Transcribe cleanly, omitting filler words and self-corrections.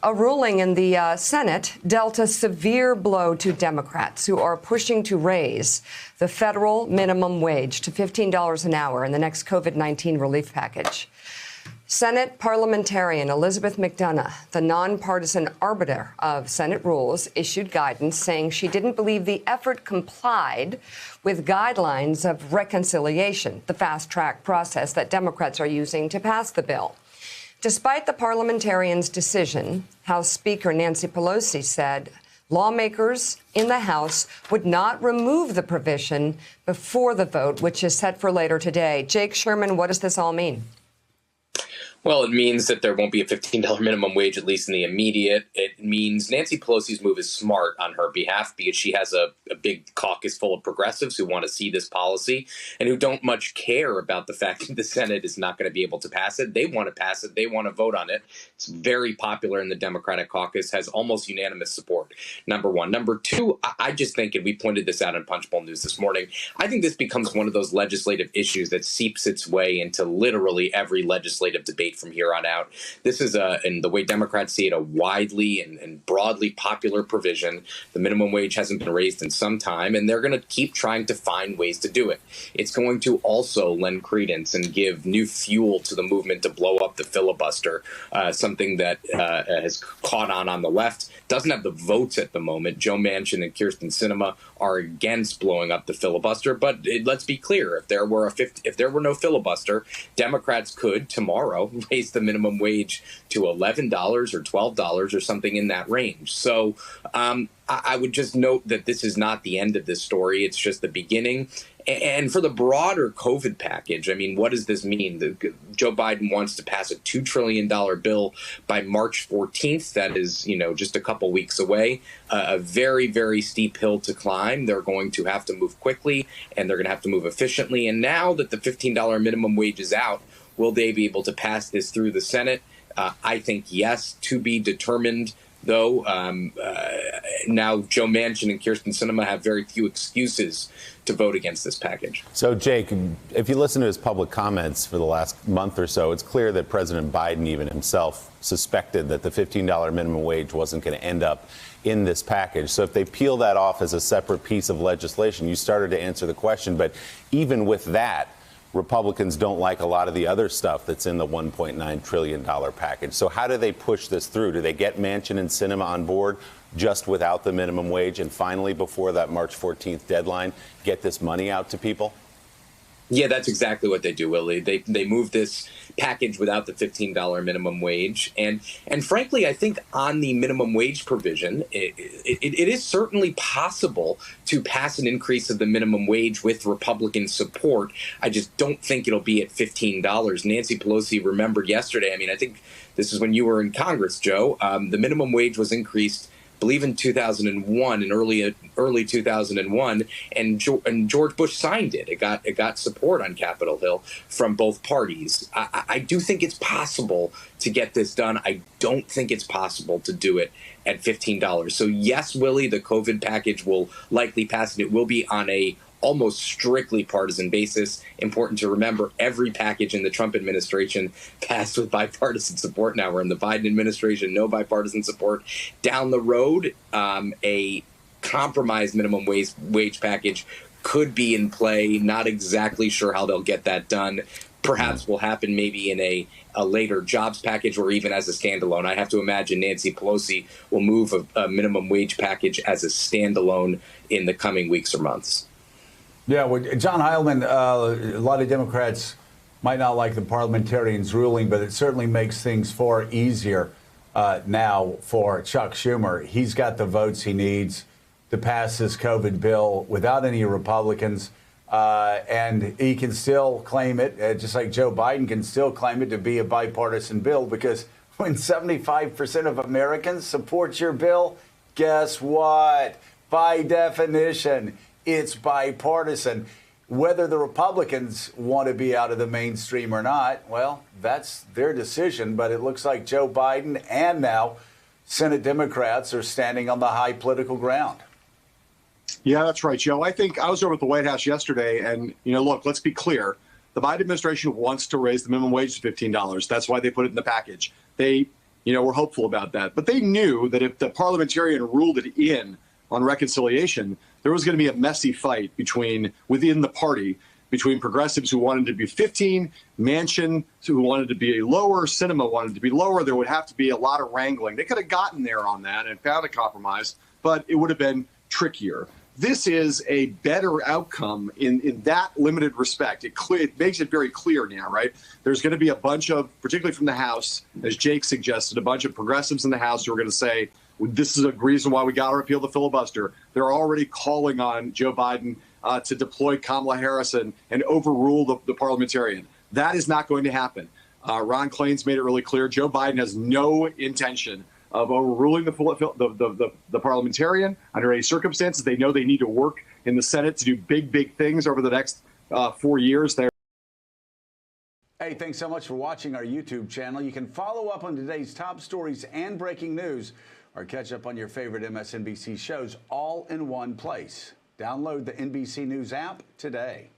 A ruling in the Senate dealt a severe blow to Democrats who are pushing to raise the federal minimum wage to $15 an hour in the next COVID-19 relief package. Senate parliamentarian Elizabeth McDonough, the nonpartisan arbiter of Senate rules, issued guidance saying she didn't believe the effort complied with guidelines of reconciliation, the fast-track process that Democrats are using to pass the bill. Despite the parliamentarian's decision, House Speaker Nancy Pelosi said lawmakers in the House would not remove the provision before the vote, which is set for later today. Jake Sherman, what does this all mean? Well, it means that there won't be a $15 minimum wage, at least in the immediate. It means Nancy Pelosi's move is smart on her behalf because she has a big caucus full of progressives who want to see this policy and who don't much care about the fact that the Senate is not going to be able to pass it. They want to pass it. They want to vote on it. It's very popular in the Democratic caucus, has almost unanimous support, number one. Number two, I just think, and we pointed this out in Punchbowl News this morning, I think this becomes one of those legislative issues that seeps its way into literally every legislative debate from here on out. This is, in the way Democrats see it, a widely and broadly popular provision. The minimum wage hasn't been raised in some time, and they're going to keep trying to find ways to do it. It's going to also lend credence and give new fuel to the movement to blow up the filibuster, something that has caught on the left, doesn't have the votes at the moment. Joe Manchin and Kyrsten Sinema are against blowing up the filibuster, but let's be clear, if there were no filibuster, Democrats could tomorrow raise the minimum wage to $11 or $12 or something in that range. So I would just note that this is not the end of this story. It's just the beginning. And for the broader COVID package, I mean, what does this mean? Joe Biden wants to pass a $2 trillion bill by March 14th. That is, just a couple weeks away. A very, very steep hill to climb. They're going to have to move quickly, and they're going to have to move efficiently. And now that the $15 minimum wage is out, will they be able to pass this through the Senate? I think yes, to be determined. Though now Joe Manchin and Kyrsten Sinema have very few excuses to vote against this package. So, Jake, if you listen to his public comments for the last month or so, it's clear that President Biden even himself suspected that the $15 minimum wage wasn't going to end up in this package. So if they peel that off as a separate piece of legislation, you started to answer the question. But even with that, Republicans don't like a lot of the other stuff that's in the $1.9 trillion package. So how do they push this through? Do they get Manchin and Sinema on board just without the minimum wage and finally, before that March 14th deadline, get this money out to people? Yeah, that's exactly what they do, Willie. They move this package without the $15 minimum wage. And frankly, I think on the minimum wage provision, it is certainly possible to pass an increase of the minimum wage with Republican support. I just don't think it'll be at $15. Nancy Pelosi remembered yesterday. I mean, I think this is when you were in Congress, Joe. The minimum wage was increased, I believe, in 2001, in early 2001, and George Bush signed it. It got support on Capitol Hill from both parties. I do think it's possible to get this done. I don't think it's possible to do it at $15. So yes, Willie, the COVID package will likely pass, and it will be on a almost strictly partisan basis. Important to remember, every package in the Trump administration passed with bipartisan support. Now we're in the Biden administration, no bipartisan support. Down the road, a compromised minimum wage package could be in play. Not exactly sure how they'll get that done. Perhaps will happen maybe in a later jobs package or even as a standalone. I have to imagine Nancy Pelosi will move a minimum wage package as a standalone in the coming weeks or months. Yeah, well, John Heilman, a lot of Democrats might not like the parliamentarian's ruling, but it certainly makes things far easier now for Chuck Schumer. He's got the votes he needs to pass this COVID bill without any Republicans, and he can still claim it, just like Joe Biden can still claim it, to be a bipartisan bill, because when 75% of Americans support your bill, guess what? By definition, it's bipartisan. Whether the Republicans want to be out of the mainstream or not, well, that's their decision. But it looks like Joe Biden and now Senate Democrats are standing on the high political ground. Yeah, that's right, Joe. I think I was over at the White House yesterday, and, look, let's be clear. The Biden administration wants to raise the minimum wage to $15. That's why they put it in the package. They we're hopeful about that. But they knew that if the parliamentarian ruled it in on reconciliation, there was going to be a messy fight within the party between progressives who wanted to be 15, Manchin who wanted to be lower, Sinema wanted to be lower. There would have to be a lot of wrangling. They could have gotten there on that and found a compromise, but it would have been trickier. This is a better outcome in that limited respect. It makes it very clear now, right? There's going to be a bunch of, particularly from the House, as Jake suggested, a bunch of progressives in the House who are going to say, this is a reason why we got to repeal the filibuster. They're already calling on Joe Biden to deploy Kamala Harris and overrule the parliamentarian. That is not going to happen. Ron Klain's made it really clear. Joe Biden has no intention of overruling the parliamentarian under any circumstances. They know they need to work in the Senate to do big things over the next 4 years. Hey, thanks so much for watching our YouTube channel. You can follow up on today's top stories and breaking news, or catch up on your favorite MSNBC shows all in one place. Download the NBC News app today.